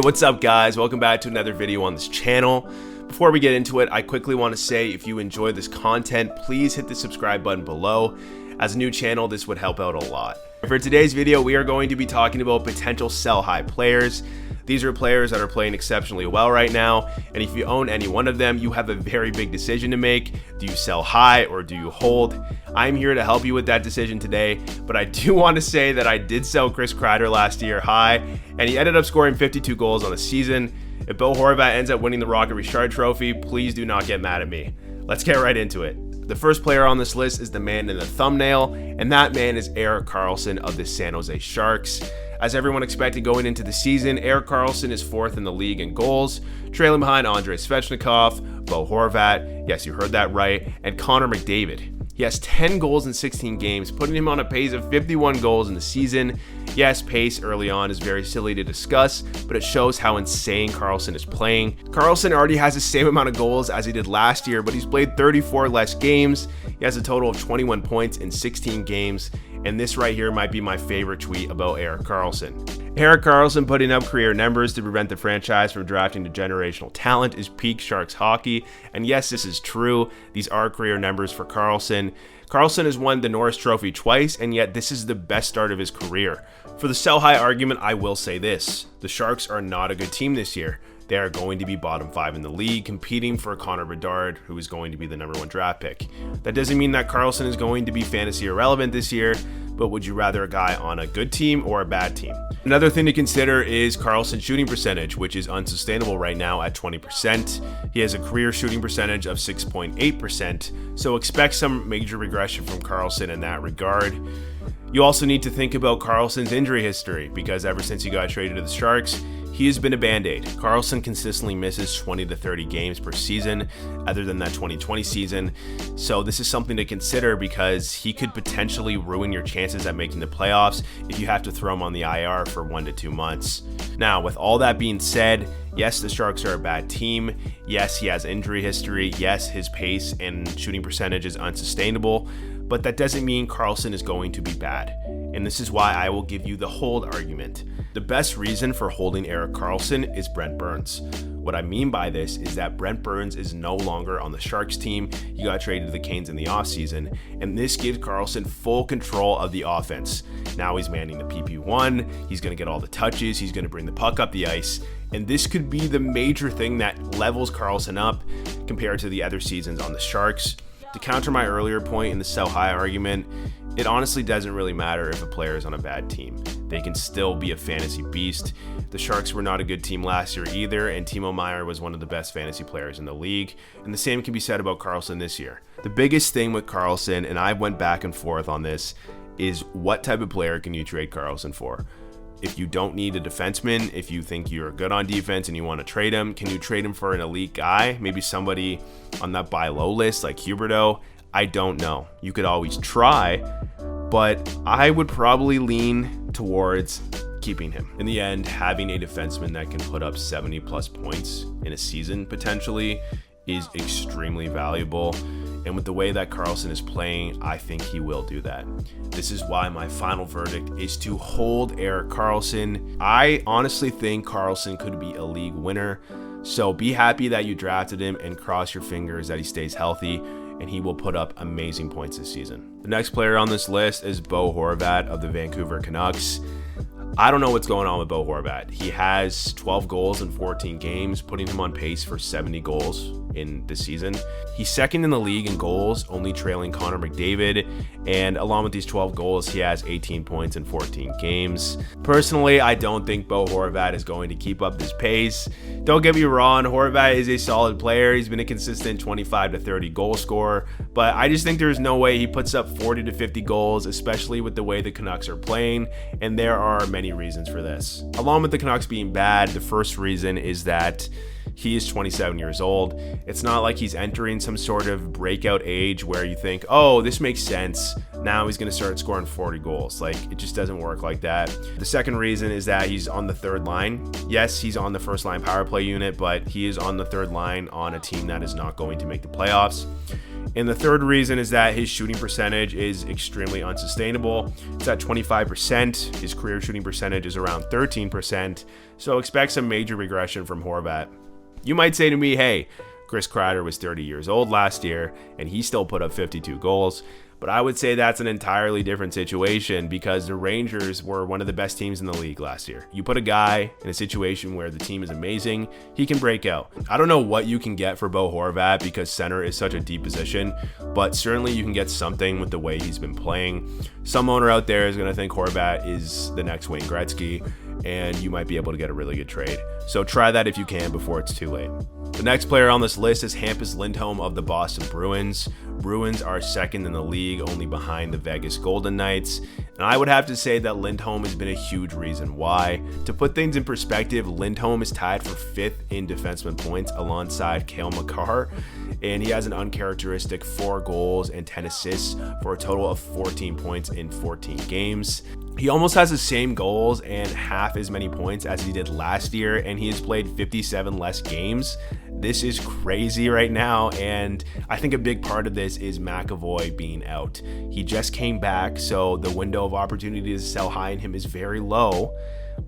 What's up, guys? Welcome back to another video on this channel. Before we get into it, I quickly want to say if you enjoy this content, please hit the subscribe button below. As a new channel, this would help out a lot. For today's video, we are going to be talking about potential sell-high players. These are players that are playing exceptionally well right now, and if you own any one of them, you have a very big decision to make. Do you sell high or do you hold? I'm here to help you with that decision today, but I do want to say that I did sell Kreider last year high, and he ended up scoring 52 goals on the season. If Bo Horvat ends up winning the Rocket Richard Trophy, please do not get mad at me. Let's get right into it. The first player on this list is the man in the thumbnail, and that man is Erik Karlsson of the San Jose Sharks. As everyone expected going into the season, Erik Karlsson is fourth in the league in goals, trailing behind Andrei Svechnikov, Bo Horvat, yes, you heard that right, and Connor McDavid. He has 10 goals in 16 games, putting him on a pace of 51 goals in the season. Yes, pace early on is very silly to discuss, but it shows how insane Karlsson is playing. Karlsson already has the same amount of goals as he did last year, but he's played 34 less games. He has a total of 21 points in 16 games, and this right here might be my favorite tweet about Erik Karlsson. Erik Karlsson putting up career numbers to prevent the franchise from drafting the generational talent is peak Sharks hockey, and yes, this is true. These are career numbers for Karlsson. Karlsson has won the Norris Trophy twice, and yet this is the best start of his career. For the sell high argument, I will say this. The Sharks are not a good team this year. They are going to be bottom 5 in the league, competing for Connor Bedard, who is going to be the #1 draft pick. That doesn't mean that Karlsson is going to be fantasy irrelevant this year, but would you rather a guy on a good team or a bad team? Another thing to consider is Karlsson's shooting percentage, which is unsustainable right now at 20%. He has a career shooting percentage of 6.8%, so expect some major regression from Karlsson in that regard. You also need to think about Karlsson's injury history, because ever since he got traded to the Sharks, he has been a band-aid. Karlsson consistently misses 20 to 30 games per season, other than that 2020 season. So this is something to consider because he could potentially ruin your chances at making the playoffs if you have to throw him on the IR for 1 to 2 months. Now, with all that being said, yes, the Sharks are a bad team. Yes, he has injury history. Yes, his pace and shooting percentage is unsustainable, but that doesn't mean Karlsson is going to be bad. And this is why I will give you the hold argument. The best reason for holding Erik Karlsson is Brent Burns. What I mean by this is that Brent Burns is no longer on the Sharks team. He got traded to the Canes in the offseason, and this gives Karlsson full control of the offense. Now he's manning the PP1, he's going to get all the touches, he's going to bring the puck up the ice, and this could be the major thing that levels Karlsson up compared to the other seasons on the Sharks. To counter my earlier point in the sell high argument, it honestly doesn't really matter if a player is on a bad team. They can still be a fantasy beast. The Sharks were not a good team last year either, and Timo Meier was one of the best fantasy players in the league, and the same can be said about Karlsson this year. The biggest thing with Karlsson, and I went back and forth on this, is what type of player can you trade Karlsson for? If you don't need a defenseman, if you think you're good on defense and you want to trade him, can you trade him for an elite guy? Maybe somebody on that buy low list like Huberdeau? I don't know. You could always try, but I would probably lean towards keeping him. In the end, having a defenseman that can put up 70 plus points in a season potentially is extremely valuable. And with the way that Karlsson is playing, I think he will do that. This is why my final verdict is to hold Erik Karlsson. I honestly think Karlsson could be a league winner. So be happy that you drafted him and cross your fingers that he stays healthy and he will put up amazing points this season. The next player on this list is Bo Horvat of the Vancouver Canucks. I don't know what's going on with Bo Horvat. He has 12 goals in 14 games, putting him on pace for 70 goals in this season. He's second in the league in goals, only trailing Connor McDavid, and along with these 12 goals, he has 18 points in 14 games. Personally, I don't think Bo Horvat is going to keep up this pace. Don't get me wrong, Horvat is a solid player. He's been a consistent 25 to 30 goal scorer, but I just think there's no way he puts up 40 to 50 goals, especially with the way the Canucks are playing, and there are many reasons for this. Along with the Canucks being bad, the first reason is that he is 27 years old. It's not like he's entering some sort of breakout age where you think, oh, this makes sense. Now he's going to start scoring 40 goals. Like, it just doesn't work like that. The second reason is that he's on the third line. Yes, he's on the first line power play unit, but he is on the third line on a team that is not going to make the playoffs. And the third reason is that his shooting percentage is extremely unsustainable. It's at 25%. His career shooting percentage is around 13%. So expect some major regression from Horvat. You might say to me, hey, Chris Kreider was 30 years old last year and he still put up 52 goals. But I would say that's an entirely different situation because the Rangers were one of the best teams in the league last year. You put a guy in a situation where the team is amazing, he can break out. I don't know what you can get for Bo Horvat because center is such a deep position, but certainly you can get something with the way he's been playing. Some owner out there is going to think Horvat is the next Wayne Gretzky, and you might be able to get a really good trade. So try that if you can before it's too late. The next player on this list is Hampus Lindholm of the Boston Bruins. Bruins are second in the league, only behind the Vegas Golden Knights. And I would have to say that Lindholm has been a huge reason why. To put things in perspective, Lindholm is tied for 5th in defenseman points alongside Cale Makar. And he has an uncharacteristic 4 goals and 10 assists for a total of 14 points in 14 games. He almost has the same goals and half as many points as he did last year, and he has played 57 less games. This is crazy right now, and I think a big part of this is McAvoy being out. He just came back, so the window of opportunity to sell high in him is very low.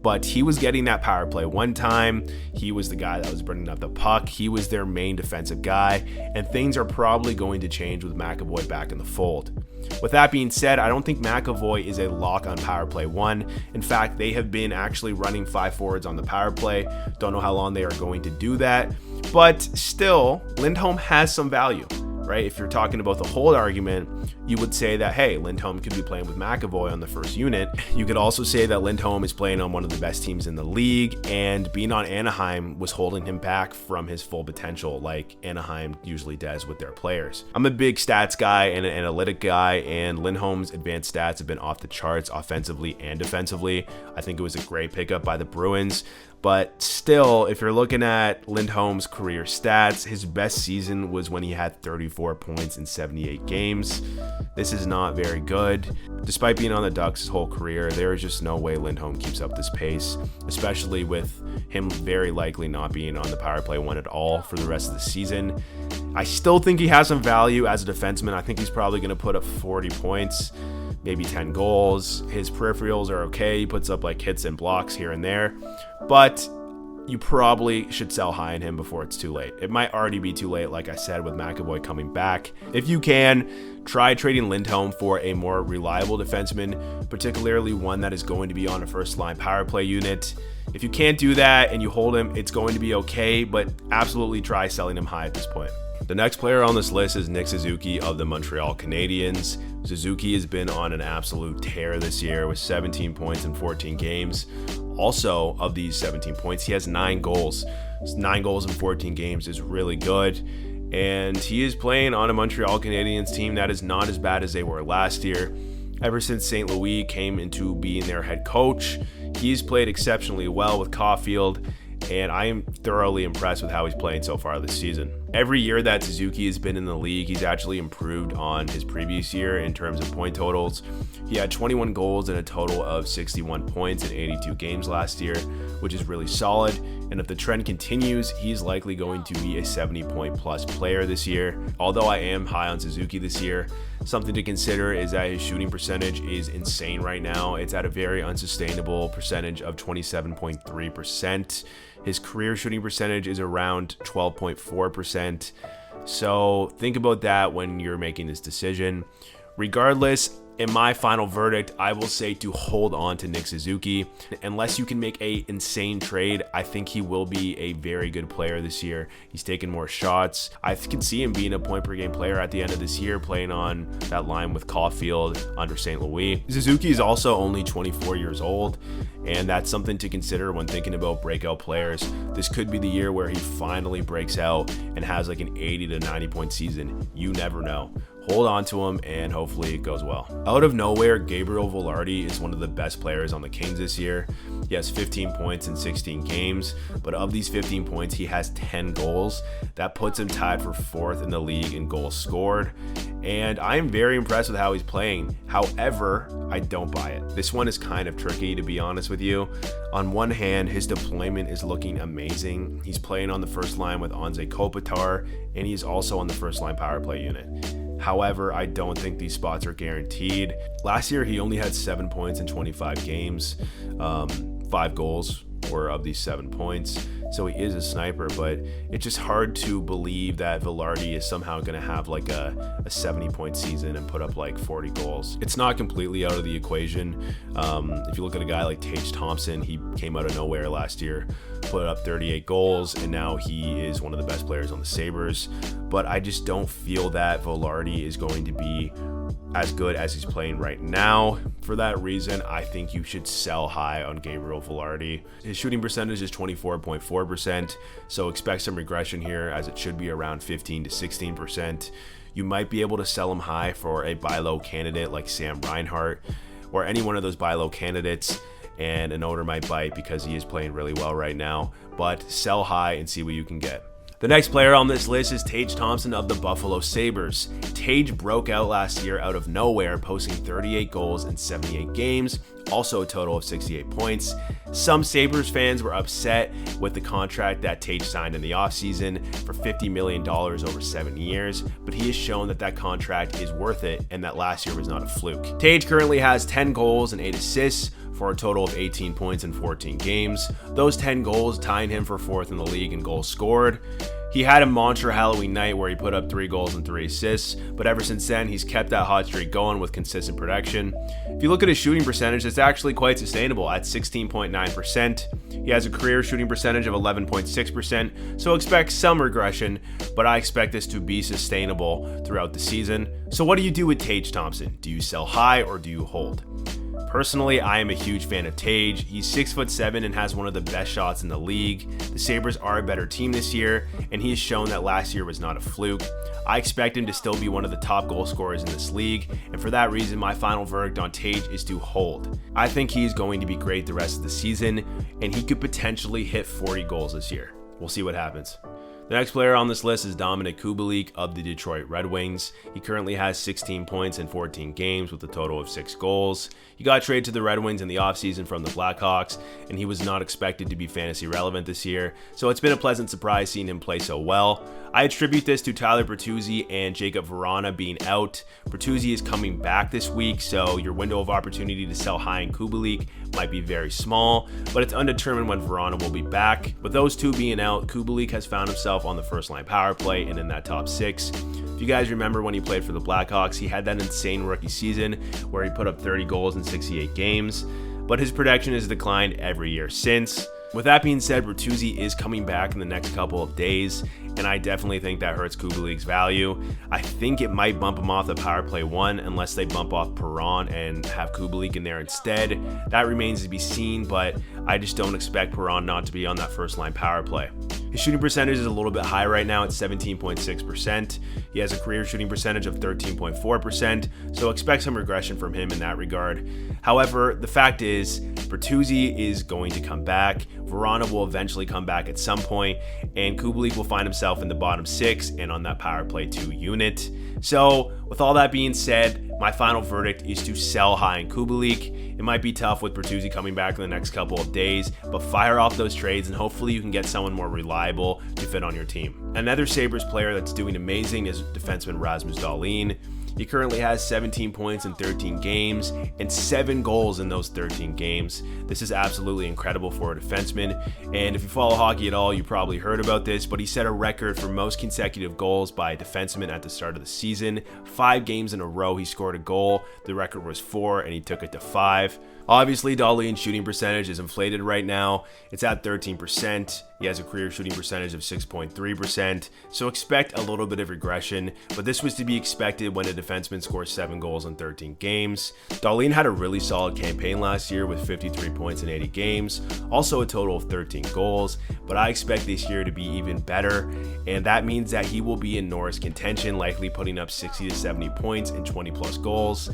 But he was getting that power play one time. He was the guy that was bringing up the puck. He was their main defensive guy. And things are probably going to change with McAvoy back in the fold. With that being said, I don't think McAvoy is a lock on power play 1. In fact, they have been actually running 5 forwards on the power play. Don't know how long they are going to do that. But still, Lindholm has some value. Right? If you're talking about the hold argument, you would say that, hey, Lindholm could be playing with McAvoy on the first unit. You could also say that Lindholm is playing on one of the best teams in the league, and being on Anaheim was holding him back from his full potential, like Anaheim usually does with their players. I'm a big stats guy and an analytic guy, and Lindholm's advanced stats have been off the charts offensively and defensively. I think it was a great pickup by the Bruins. But still, if you're looking at Lindholm's career stats, his best season was when he had 34 points in 78 games. This is not very good. Despite being on the Ducks his whole career, there is just no way Lindholm keeps up this pace, especially with him very likely not being on the power play 1 at all for the rest of the season. I still think he has some value as a defenseman. I think he's probably going to put up 40 points. Maybe 10 goals. His peripherals are okay. He puts up like hits and blocks here and there. But you probably should sell high in him before it's too late. It might already be too late, like I said, with McAvoy coming back. If you can, try trading Lindholm for a more reliable defenseman, particularly one that is going to be on a first-line power play unit. If you can't do that and you hold him, it's going to be okay, but absolutely try selling him high at this point. The next player on this list is Nick Suzuki of the Montreal Canadiens. Suzuki has been on an absolute tear this year with 17 points in 14 games. Also, of these 17 points, he has 9 goals. 9 goals in 14 games is really good. And he is playing on a Montreal Canadiens team that is not as bad as they were last year. Ever since St. Louis came into being their head coach, he's played exceptionally well with Caulfield, and I am thoroughly impressed with how he's playing so far this season. Every year that Suzuki has been in the league, he's actually improved on his previous year in terms of point totals. He had 21 goals and a total of 61 points in 82 games last year, which is really solid. And if the trend continues, he's likely going to be a 70-point plus player this year. Although I am high on Suzuki this year, something to consider is that his shooting percentage is insane right now. It's at a very unsustainable percentage of 27.3%. His career shooting percentage is around 12.4%. So think about that when you're making this decision. Regardless, in my final verdict, I will say to hold on to Nick Suzuki. Unless you can make an insane trade, I think he will be a very good player this year. He's taking more shots. I can see him being a point per game player at the end of this year, playing on that line with Caulfield under St. Louis. Suzuki is also only 24 years old, and that's something to consider when thinking about breakout players. This could be the year where he finally breaks out and has like an 80 to 90 point season. You never know. Hold on to him, and hopefully it goes well. Out of nowhere, Gabriel Vilardi is one of the best players on the Kings this year. He He has 15 points in 16 games, but of these 15 points, he has 10 goals. That puts him tied for 4th in the league in goals scored, and I'm very impressed with how he's playing. However, I don't buy it. This one is kind of tricky, to be honest with you. On one hand, his deployment is looking amazing. He's playing on the first line with Anze Kopitar, and he's also on the first line power play unit. However, I don't think these spots are guaranteed. Last year, he only had 7 points in 25 games. 5 goals were of these 7 points. So he is a sniper, but it's just hard to believe that Vilardi is somehow going to have like a 70-point season and put up like 40 goals. It's not completely out of the equation. If you look at a guy like Tage Thompson, he came out of nowhere last year, put up 38 goals, and now he is one of the best players on the Sabres. But I just don't feel that Vilardi is going to be as good as he's playing right now. For that reason, I think you should sell high on Gabriel Vilardi. His shooting percentage is 24.4%, so expect some regression here, as it should be around 15 to 16%. You might be able to sell him high for a buy low candidate like Sam Reinhart, or any one of those buy low candidates, and an owner might bite because he is playing really well right now. But sell high and see what you can get. The next player on this list is Tage Thompson of the Buffalo Sabres. Tage broke out last year out of nowhere, posting 38 goals in 78 games, also a total of 68 points. Some Sabres fans were upset with the contract that Tage signed in the offseason for $50 million over 7 years, but he has shown that that contract is worth it and that last year was not a fluke. Tage currently has 10 goals and 8 assists for a total of 18 points in 14 games. Those 10 goals tying him for 4th in the league in goals scored. He had a monster Halloween night where he put up 3 goals and 3 assists, but ever since then, he's kept that hot streak going with consistent production. If you look at his shooting percentage, it's actually quite sustainable at 16.9%. He has a career shooting percentage of 11.6%, so expect some regression, but I expect this to be sustainable throughout the season. So what do you do with Tage Thompson? Do you sell high or do you hold? Personally, I am a huge fan of Tage. He's 6'7" and has one of the best shots in the league. The Sabres are a better team this year, and he has shown that last year was not a fluke. I expect him to still be one of the top goal scorers in this league, and for that reason, my final verdict on Tage is to hold. I think he's going to be great the rest of the season, and he could potentially hit 40 goals this year. We'll see what happens. The next player on this list is Dominik Kubalik of the Detroit Red Wings. He currently has 16 points in 14 games with a total of 6 goals. He got traded to the Red Wings in the offseason from the Blackhawks, and he was not expected to be fantasy relevant this year, so it's been a pleasant surprise seeing him play so well. I attribute this to Tyler Bertuzzi and Jacob Vrana being out. Bertuzzi is coming back this week, so your window of opportunity to sell high in Kubalik might be very small, but it's undetermined when Vrana will be back. With those two being out, Kubalik has found himself on the first line power play and in that top 6. If you guys remember when he played for the Blackhawks, he had that insane rookie season where he put up 30 goals in 68 games, but his production has declined every year since. With that being said, Bertuzzi is coming back in the next couple of days, and I definitely think that hurts Kubalik's value. I think it might bump him off the power play 1 unless they bump off Perron and have Kubalik in there instead. That remains to be seen, but I just don't expect Perron not to be on that first line power play. His shooting percentage is a little bit high right now at 17.6%. He has a career shooting percentage of 13.4%, so expect some regression from him in that regard. However, the fact is, Bertuzzi is going to come back. Vrana will eventually come back at some point, and Kubalik will find himself in the bottom 6 and on that power play 2 unit. So, with all that being said, my final verdict is to sell high in Kubalik. It might be tough with Bertuzzi coming back in the next couple of days, but fire off those trades and hopefully you can get someone more reliable to fit on your team. Another Sabres player that's doing amazing is defenseman Rasmus Dahlin. He currently has 17 points in 13 games and 7 goals in those 13 games. This is absolutely incredible for a defenseman, and if you follow hockey at all, you probably heard about this, but he set a record for most consecutive goals by a defenseman at the start of the season. 5 games in a row he scored a goal. The record was 4 and he took it to 5. Obviously, Dahlin's shooting percentage is inflated right now. It's at 13%. He has a career shooting percentage of 6.3%, so expect a little bit of regression, but this was to be expected when a defenseman scores 7 goals in 13 games. Dahlin had a really solid campaign last year with 53 points in 80 games, also a total of 13 goals, but I expect this year to be even better, and that means that he will be in Norris contention, likely putting up 60 to 70 points and 20 plus goals.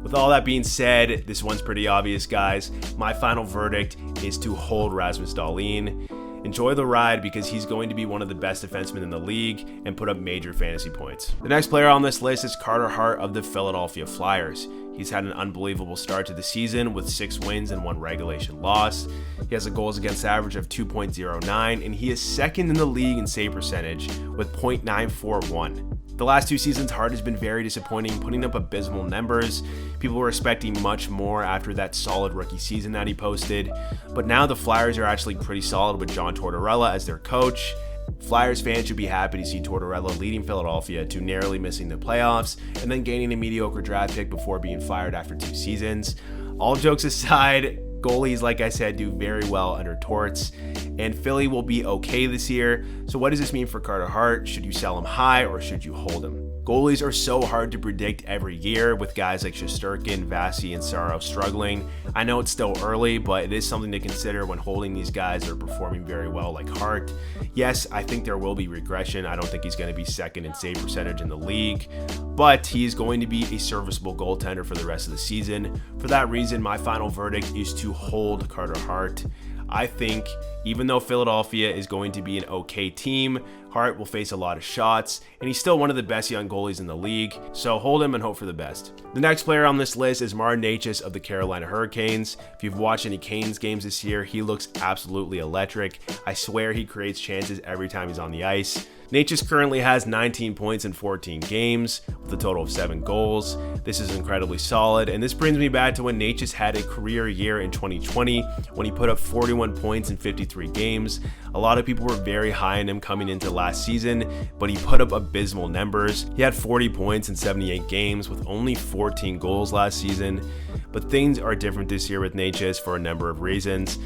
With all that being said, this one's pretty obvious, guys. My final verdict is to hold Rasmus Dahlin. Enjoy the ride because he's going to be one of the best defensemen in the league and put up major fantasy points. The next player on this list is Carter Hart of the Philadelphia Flyers. He's had an unbelievable start to the season with 6 wins and 1 regulation loss. He has a goals against average of 2.09, and he is second in the league in save percentage with .941. The last 2 seasons, Hart has been very disappointing, putting up abysmal numbers. People were expecting much more after that solid rookie season that he posted, but now the Flyers are actually pretty solid with John Tortorella as their coach. Flyers fans should be happy to see Tortorella leading Philadelphia to narrowly missing the playoffs and then gaining a mediocre draft pick before being fired after 2 seasons. All jokes aside, goalies, like I said, do very well under Torts, and Philly will be okay this year. So what does this mean for Carter Hart? Should you sell him high or should you hold him? Goalies are so hard to predict every year with guys like Shesterkin, Vasi, and Saro struggling. I know it's still early, but it is something to consider when holding these guys that are performing very well like Hart. Yes, I think there will be regression. I don't think he's going to be second in save percentage in the league, but he's going to be a serviceable goaltender for the rest of the season. For that reason, my final verdict is to hold Carter Hart. I think even though Philadelphia is going to be an okay team, Hart will face a lot of shots, and he's still one of the best young goalies in the league, so hold him and hope for the best. The next player on this list is Necas of the Carolina Hurricanes. If you've watched any Canes games this year, he looks absolutely electric. I swear he creates chances every time he's on the ice. Necas currently has 19 points in 14 games with a total of 7 goals. This is incredibly solid, and this brings me back to when Necas had a career year in 2020 when he put up 41 points in 53 games. A lot of people were very high on him coming into last season, but he put up abysmal numbers. He had 40 points in 78 games with only 14 goals last season. But things are different this year with Necas for a number of reasons.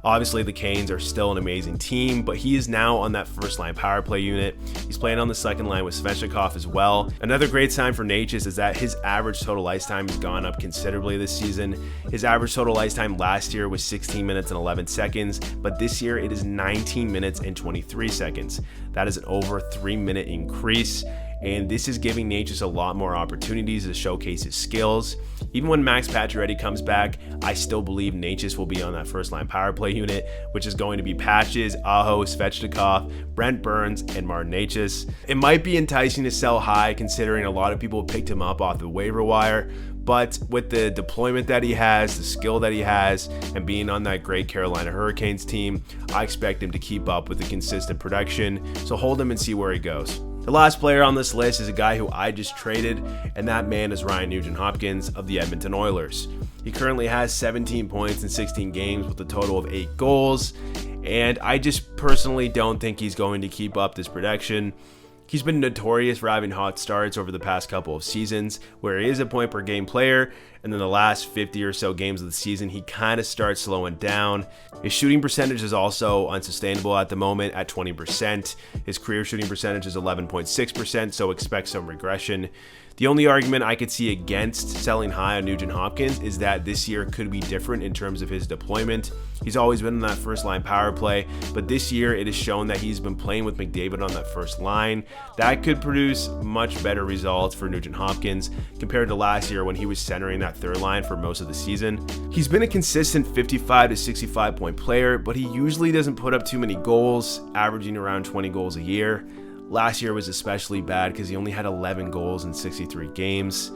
Obviously, the Canes are still an amazing team, but he is now on that first line power play unit. He's playing on the second line with Svechnikov as well. Another great sign for Necas is that his average total ice time has gone up considerably this season. His average total ice time last year was 16 minutes and 11 seconds, but this year it is 19 minutes and 23 seconds. That is an over 3-minute increase. And this is giving Necas a lot more opportunities to showcase his skills. Even when Max Pacioretty comes back, I still believe Necas will be on that first line power play unit, which is going to be Patches, Aho, Svechnikov, Brent Burns, and Martin Necas. It might be enticing to sell high considering a lot of people picked him up off the waiver wire, but with the deployment that he has, the skill that he has, and being on that great Carolina Hurricanes team, I expect him to keep up with the consistent production, so hold him and see where he goes. The last player on this list is a guy who I just traded, and that man is Nugent-Hopkins of the Edmonton Oilers. He currently has 17 points in 16 games with a total of 8 goals, and I just personally don't think he's going to keep up this production. He's been notorious for having hot starts over the past couple of seasons where he is a point per game player, and then the last 50 or so games of the season he kind of starts slowing down. His shooting percentage is also unsustainable at the moment at 20%. His career shooting percentage is 11.6%, so expect some regression. The only argument I could see against selling high on Nugent-Hopkins is that this year could be different in terms of his deployment. He's always been in that first line power play, but this year it is shown that he's been playing with McDavid on that first line. That could produce much better results for Nugent-Hopkins compared to last year when he was centering that third line for most of the season. He's been a consistent 55 to 65 point player, but he usually doesn't put up too many goals, averaging around 20 goals a year. Last year was especially bad because he only had 11 goals in 63 games.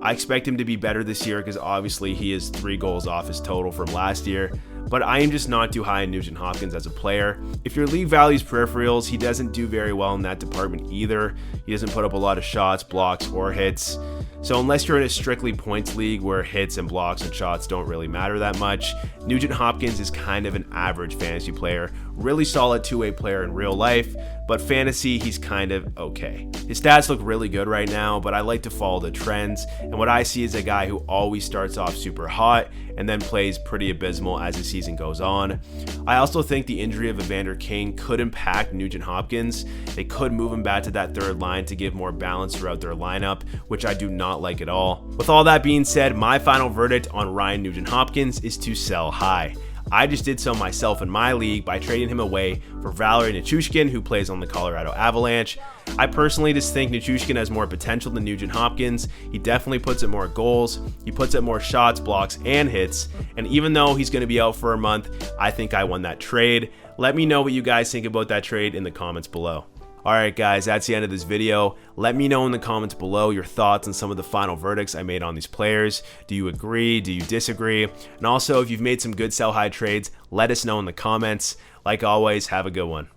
I expect him to be better this year because obviously he is 3 goals off his total from last year, but I am just not too high in Nugent-Hopkins as a player. If your league values peripherals, he doesn't do very well in that department either. He doesn't put up a lot of shots, blocks, or hits. So unless you're in a strictly points league where hits and blocks and shots don't really matter that much, Nugent-Hopkins is kind of an average fantasy player really solid two-way player in real life, but fantasy, he's kind of okay. His stats look really good right now, but I like to follow the trends, and what I see is a guy who always starts off super hot and then plays pretty abysmal as the season goes on. I also think the injury of Evander King could impact Nugent-Hopkins. They could move him back to that third line to give more balance throughout their lineup, which I do not like at all. With all that being said, my final verdict on Ryan Nugent-Hopkins is to sell high. I just did so myself in my league by trading him away for Valeri Nichushkin, who plays on the Colorado Avalanche. I personally just think Nichushkin has more potential than Nugent-Hopkins. He definitely puts up more goals, he puts up more shots, blocks, and hits, and even though he's going to be out for a month, I think I won that trade. Let me know what you guys think about that trade in the comments below. Alright guys, that's the end of this video. Let me know in the comments below your thoughts on some of the final verdicts I made on these players. Do you agree? Do you disagree? And also, if you've made some good sell high trades, let us know in the comments. Like always, have a good one.